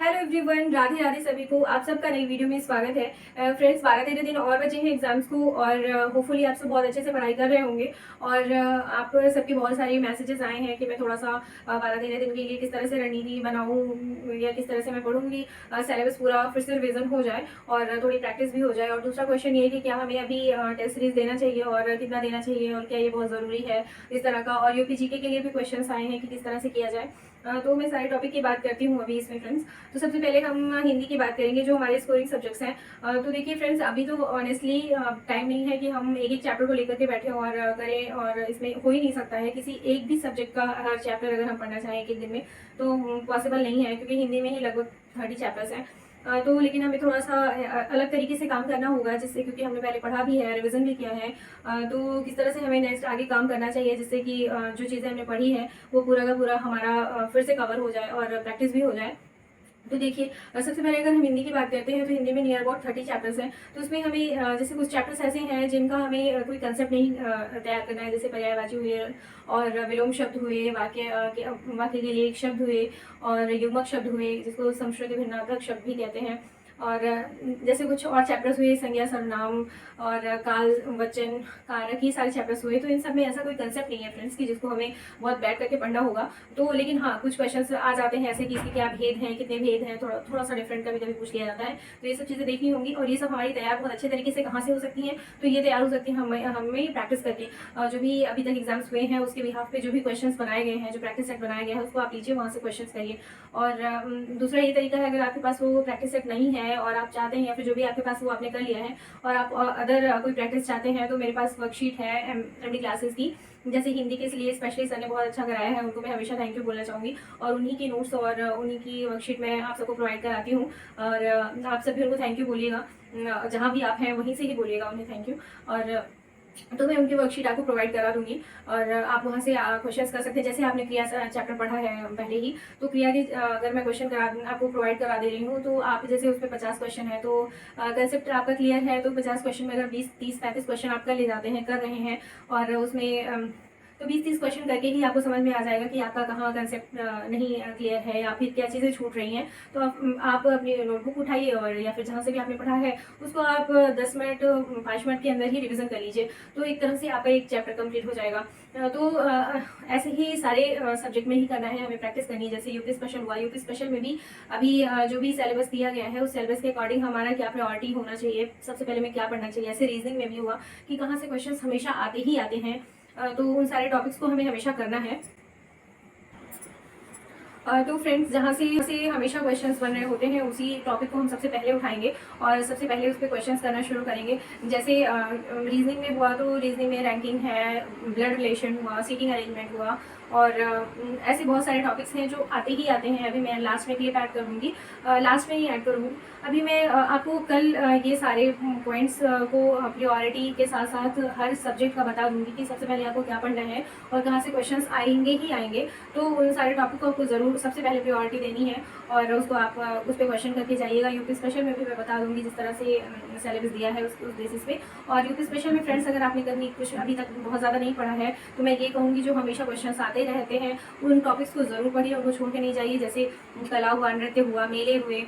Hello everyone, Radhe Radhe सभी को। आप सबका नई वीडियो में स्वागत है। फ्रेंड्स, 12-13 दिन और बचे हैं एग्जाम्स को और होपफुली आप सब बहुत अच्छे से पढ़ाई कर रहे होंगे। और आप सबके बहुत सारे मैसेजेस आए हैं कि मैं थोड़ा सा 12-13 दिन के लिए किस तरह से रणनीति बनाऊं या किस तरह से मैं पढ़ूंगी, सिलेबस पूरा फिर से रिविजन हो जाए और थोड़ी प्रैक्टिस भी हो जाए। और दूसरा क्वेश्चन ये है कि क्या हमें अभी टेस्ट सीरीज देना चाहिए और कितना देना चाहिए और क्या ये बहुत ज़रूरी है, इस तरह का। और यूपी जीके के लिए भी क्वेश्चन आए हैं कि किस तरह से किया जाए। तो मैं सारे टॉपिक की बात करती हूँ अभी इसमें फ्रेंड्स। तो सबसे पहले हम हिंदी की बात करेंगे जो हमारे स्कोरिंग सब्जेक्ट्स हैं। तो देखिए फ्रेंड्स, अभी तो ऑनेस्टली टाइम नहीं है कि हम एक एक चैप्टर को लेकर के बैठे और करें, और इसमें हो ही नहीं सकता है किसी एक भी सब्जेक्ट का हर चैप्टर अगर हम पढ़ना चाहें एक एक दिन में तो पॉसिबल नहीं है, क्योंकि हिंदी में ही लगभग 30 चैप्टर्स हैं। तो लेकिन हमें थोड़ा सा अलग तरीके से काम करना होगा, जिससे क्योंकि हमने पहले पढ़ा भी है, रिवीजन भी किया है। तो किस तरह से हमें नेक्स्ट आगे काम करना चाहिए जिससे कि जो चीज़ें हमने पढ़ी है वो पूरा का पूरा हमारा फिर से कवर हो जाए और प्रैक्टिस भी हो जाए। तो देखिए, सबसे पहले अगर हम हिंदी की बात करते हैं तो हिंदी में नियर अबाउट 30 चैप्टर्स हैं। तो उसमें हमें जैसे कुछ चैप्टर्स ऐसे हैं जिनका हमें कोई कंसेप्ट नहीं तैयार करना है, जैसे पर्यायवाची हुए और विलोम शब्द हुए, वाक्य के लिए एक शब्द हुए और युग्मक शब्द हुए, जिसको संश्रुति भिन्नार्थक शब्द भी कहते हैं। और जैसे कुछ और चैप्टर्स हुए, संज्ञा सर्वनाम और काल वचन कारक, ये सारे चैप्टर्स हुए। तो इन सब में ऐसा कोई कंसेप्ट नहीं है फ्रेंड्स की जिसको हमें बहुत बैठ करके पढ़ना होगा। तो लेकिन हाँ, कुछ क्वेश्चंस आ जाते हैं ऐसे कि इसके क्या भेद हैं, कितने भेद हैं, थोड़ा थोड़ा सा डिफरेंट कभी कभी पूछ लिया जाता है। तो ये सब चीज़ें देखनी होंगी और ये सब हमारी तैयार बहुत अच्छे तरीके से कहाँ से हो सकती हैं, तो ये तैयार हो सकती है हमें प्रैक्टिस करके। जो भी अभी तक एग्जाम्स हुए हैं उसके बिहाफ पे जो भी क्वेश्चंस बनाए गए हैं, जो प्रैक्टिस सेट बनाया गया है, उसको आप लीजिए, वहाँ से क्वेश्चन करिए। और दूसरा ये तरीका है, अगर आपके पास वो प्रैक्टिस सेट नहीं है और आप चाहते हैं या फिर जो भी आपके पास वो आपने कर लिया है और आप अदर कोई प्रैक्टिस चाहते हैं, तो मेरे पास वर्कशीट है एमडी क्लासेस की, जैसे हिंदी के लिए स्पेशली सर ने बहुत अच्छा कराया है, उनको मैं हमेशा थैंक यू बोलना चाहूँगी। और उन्हीं की नोट्स और उन्हीं की वर्कशीट मैं आप सबको प्रोवाइड कराती हूँ और आप सब भी उनको थैंक यू बोलिएगा, जहाँ भी आप हैं वहीं से ही बोलिएगा उन्हें थैंक यू। और तो मैं उनकी वर्कशीट आपको प्रोवाइड करा दूंगी और आप वहाँ से क्वेश्चंस कर सकते हैं। जैसे आपने क्रिया चैप्टर पढ़ा है पहले ही, तो क्रिया के अगर मैं क्वेश्चन आपको प्रोवाइड करा दे रही हूँ, तो आप जैसे उसमें 50 क्वेश्चन है तो कंसेप्ट आपका क्लियर है, तो 50 क्वेश्चन में अगर 20-30-35 क्वेश्चन आप कर ले जाते हैं, कर रहे हैं और उसमें तो 20-30 क्वेश्चन करके ही आपको समझ में आ जाएगा कि आपका कहाँ कंसेप्ट नहीं क्लियर है या फिर क्या चीज़ें छूट रही हैं। तो आप अपनी नोटबुक उठाइए और या फिर जहाँ से भी आपने पढ़ा है उसको आप 10 मिनट 5 मिनट के अंदर ही रिवीजन कर लीजिए, तो एक तरह से आपका एक चैप्टर कंप्लीट हो जाएगा। तो ऐसे ही सारे सब्जेक्ट में ही करना है, हमें प्रैक्टिस करनी है। जैसे यूपी स्पेशल हुआ, यूपी स्पेशल में भी अभी जो भी सिलेबस दिया गया है उस सिलेबस के अकॉर्डिंग हमारा क्या प्रायोरिटी होना चाहिए, सबसे पहले में क्या पढ़ना चाहिए। ऐसे रीजनिंग में भी हुआ कि कहाँ से क्वेश्चन हमेशा आते ही आते हैं, तो उन सारे टॉपिक्स को हमें हमेशा करना है। तो फ्रेंड्स, जहाँ से हमेशा क्वेश्चंस बन रहे होते हैं उसी टॉपिक को हम सबसे पहले उठाएंगे और सबसे पहले उस पर क्वेश्चंस करना शुरू करेंगे। जैसे रीजनिंग में हुआ तो रीजनिंग में रैंकिंग है, ब्लड रिलेशन हुआ, सीटिंग अरेंजमेंट हुआ और ऐसे बहुत सारे टॉपिक्स हैं जो आते ही आते हैं। अभी मैं लास्ट में क्लिप ऐड करूँगी, लास्ट में ही ऐड करूँगी। अभी मैं आपको कल ये सारे पॉइंट्स को प्रायोरिटी के साथ साथ हर सब्जेक्ट का बता दूंगी कि सबसे पहले आपको क्या पढ़ना है और कहाँ से क्वेश्चंस आएंगे ही आएंगे। तो उन सारे टॉपिक को आपको ज़रूर सबसे पहले प्रायोरिटी देनी है और उसको आप उस पर क्वेश्चन करके जाइएगा। यूपी स्पेशल में भी मैं बता दूंगी जिस तरह से सिलेबस दिया है उस बेसिस पे। और यूपी स्पेशल में फ्रेंड्स, अगर आपने कभी कुछ अभी तक बहुत ज़्यादा नहीं पढ़ा है तो मैं ये कहूँगी जो हमेशा क्वेश्चन आते रहते हैं उन टॉपिक्स को ज़रूर पढ़िए, उनको छोड़ के नहीं जाइए। जैसे कला हुआ, नृत्य हुआ, मेले हुए,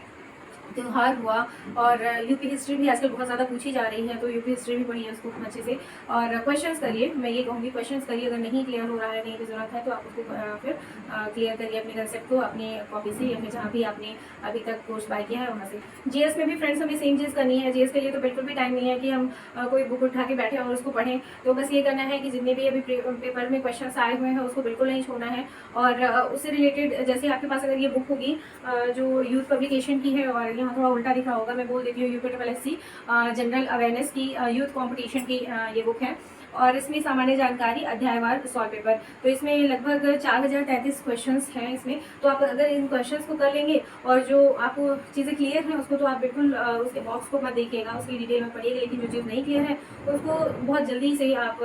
त्योहार हुआ और यूपी हिस्ट्री भी आजकल बहुत ज़्यादा पूछी जा रही है, तो यूपी हिस्ट्री भी पढ़िए उसको अच्छे से और क्वेश्चंस करिए। मैं ये कहूँगी क्वेश्चंस करिए, अगर नहीं क्लियर हो रहा है, नहीं की ज़रूरत है तो आप उसको फिर क्लियर करिए अपने कंसेप्ट को अपनी कॉपी से या फिर जहाँ भी आपने अभी तक कोर्स बाय किया है वहाँ से। जीएस में भी फ्रेंड्स हमें सेम चीज़ करनी है। जीएस के लिए तो बिल्कुल भी टाइम नहीं है कि हम कोई बुक उठा के बैठे और उसको पढ़ें। तो बस ये करना है कि जितने भी अभी पेपर में क्वेश्चन आए हुए हैं उसको बिल्कुल नहीं छोड़ना है। और उससे रिलेटेड जैसे आपके पास अगर ये बुक होगी जो यूथ पब्लिकेशन की है, और यहाँ थोड़ा उल्टा दिखा होगा, मैं बोल देती हूँ, यूपीएससी जनरल अवेयरनेस की यूथ कंपटीशन की ये बुक है और इसमें सामान्य जानकारी अध्यायवार सॉल्व पेपर। तो इसमें लगभग 4033 क्वेश्चंस हैं इसमें। तो आप अगर इन क्वेश्चंस को कर लेंगे और जो आपको चीज़ें क्लियर हैं उसको तो आप बिल्कुल उसके बॉक्स को मत देखिएगा, उसकी डिटेल में पढ़िएगा, लेकिन जो चीज़ नहीं क्लियर है उसको बहुत जल्दी से आप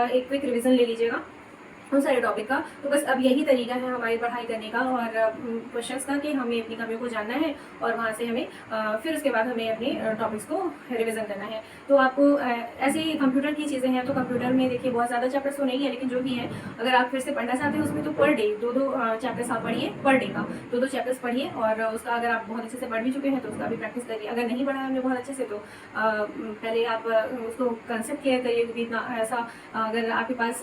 एक क्विक रिविजन ले लीजिएगा। उन सारे टॉपिक का। तो बस अब यही तरीका है हमारी पढ़ाई करने का और क्वेश्चंस का कि हमें अपनी कमियों को जानना है और वहाँ से हमें फिर उसके बाद हमें अपने टॉपिक्स को रिवीजन करना है। तो आपको ऐसे ही कंप्यूटर की चीज़ें हैं, तो कंप्यूटर में देखिए बहुत ज़्यादा चैप्टर्स तो नहीं है, लेकिन जो भी है अगर आप फिर से पढ़ना चाहते हैं उसमें तो पर डे 2-2 चैप्टर्स आप पढ़िए, पर डे का 2-2 चैप्टर्स पढ़िए और उसका अगर आप बहुत अच्छे से पढ़ भी चुके हैं तो उसका भी प्रैक्टिस करिए। अगर नहीं पढ़ा है हमने बहुत अच्छे से तो पहले आप उसको कंसेप्ट क्लियर करिए, क्योंकि इतना ऐसा अगर आपके पास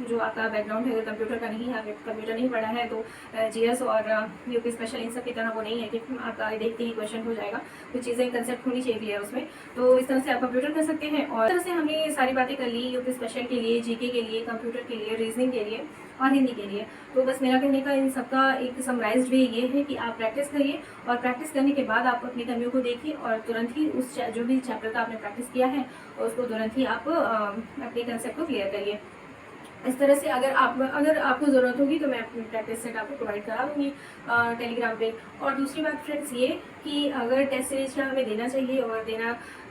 जो आपका बैकग्राउंड है, अगर कंप्यूटर का नहीं है, आपने कंप्यूटर नहीं पढ़ा है तो जीएस और यूपी स्पेशल इन सब की तरह वो नहीं है कि आपका देखते ही क्वेश्चन हो जाएगा। कुछ चीज़ें कंसेप्ट होनी चाहिए क्लियर उसमें। तो इस तरह से आप कंप्यूटर कर सकते हैं और इस तरह से हमने सारी बातें कर ली यूपी स्पेशल के लिए, जीके के लिए, कंप्यूटर के लिए, रीजनिंग के लिए और हिंदी के लिए। तो बस मेरा कहने का इन सबका एक समराइज्ड वे ये है कि आप प्रैक्टिस करिए और प्रैक्टिस करने के बाद आप अपनी कमियों को देखिए और तुरंत ही उस जो भी चैप्टर का आपने प्रैक्टिस किया है उसको तुरंत ही आप अपने कंसेप्ट को क्लियर करिए। इस तरह से अगर आपको ज़रूरत होगी तो मैं अपनी प्रैक्टिस सेट आपको प्रोवाइड करा दूँगी टेलीग्राम पे। और दूसरी बात फ्रेंड्स ये कि अगर टेस्ट सीरीज का हमें देना चाहिए और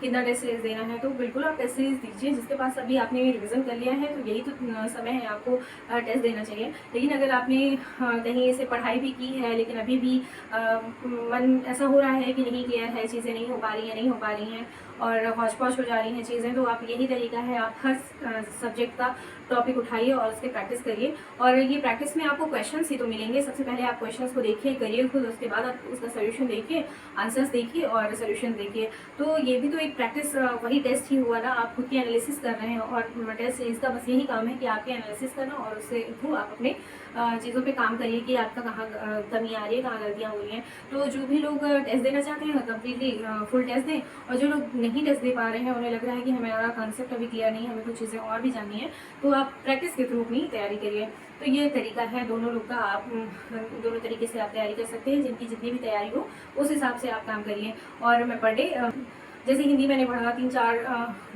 कितना टेस्ट सीरीज देना है तो बिल्कुल आप टेस्ट सीरीज दीजिए। जिसके पास अभी आपने रिवीजन कर लिया है तो यही तो समय है आपको टेस्ट देना चाहिए। लेकिन अगर आपने कहीं से पढ़ाई भी की है लेकिन अभी भी मन ऐसा हो रहा है कि नहीं क्लियर है, चीज़ें नहीं हो पा रही हैं और हौच पौच हो जा रही हैं चीज़ें, तो आप यही तरीका है, आप हर सब्जेक्ट का टॉपिक उठाइए और उसके प्रैक्टिस करिए। और ये प्रैक्टिस में आपको क्वेश्चंस ही तो मिलेंगे। सबसे पहले आप क्वेश्चंस को देखिए, करिए खुद, उसके बाद आप उसका सोल्यूशन देखिए, आंसर्स देखिए और सोल्यूशन देखिए। तो ये भी तो एक प्रैक्टिस, वही टेस्ट ही हुआ ना, आप खुद की एनालिसिस कर रहे हैं और टेस्ट इसका बस यही काम है कि आपके एनालिसिस करना और उससे थ्रू आप अपने चीज़ों पे काम करिए कि आपका कहाँ कमी आ रही है, कहाँ गलतियाँ हो रही हैं। तो जो भी लोग टेस्ट देना चाहते हैं कम्प्लीटली फुल टेस्ट दें, और जो लोग नहीं टेस्ट दे पा रहे हैं, उन्हें लग रहा है कि हमारा कॉन्सेप्ट अभी क्लियर नहीं है, हमें कुछ चीज़ें और भी जाननी है, तो आप प्रैक्टिस के थ्रू अपनी तैयारी करिए। तो ये तरीका है दोनों लोग का, आप दोनों तरीके से आप तैयारी कर सकते हैं। जिनकी जितनी भी तैयारी हो उस हिसाब से आप काम करिए। और मैं पर डे जैसे हिंदी मैंने पढ़ा 3-4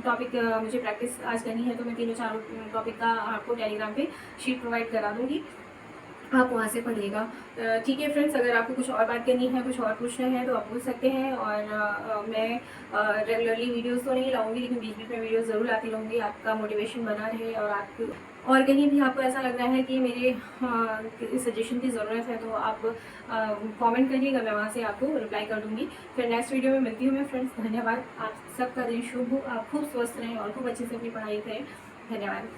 टॉपिक मुझे प्रैक्टिस आज करनी है, तो मैं 3-4 टॉपिक का आपको टेलीग्राम पे शीट प्रोवाइड करा दूँगी, आप वहाँ से पढ़िएगा। ठीक है फ्रेंड्स, अगर आपको कुछ और बात करनी है, कुछ और पूछना है तो आप पूछ सकते हैं। और मैं रेगुलरली वीडियोस तो नहीं लाऊंगी, लेकिन बीच बीच में वीडियोस ज़रूर आती रहूँगी, आपका मोटिवेशन बना रहे। और आपको और कहीं भी आपको ऐसा लग रहा है कि मेरे सजेशन की ज़रूरत है तो आप कमेंट करिएगा, मैं वहाँ से आपको रिप्लाई कर दूँगी। फिर नेक्स्ट वीडियो में मिलती हूँ मैं फ्रेंड्स। धन्यवाद, आप सबका दिन शुभ हो, आप खूब स्वस्थ रहें और खूब अच्छे से अपनी पढ़ाई करें। धन्यवाद।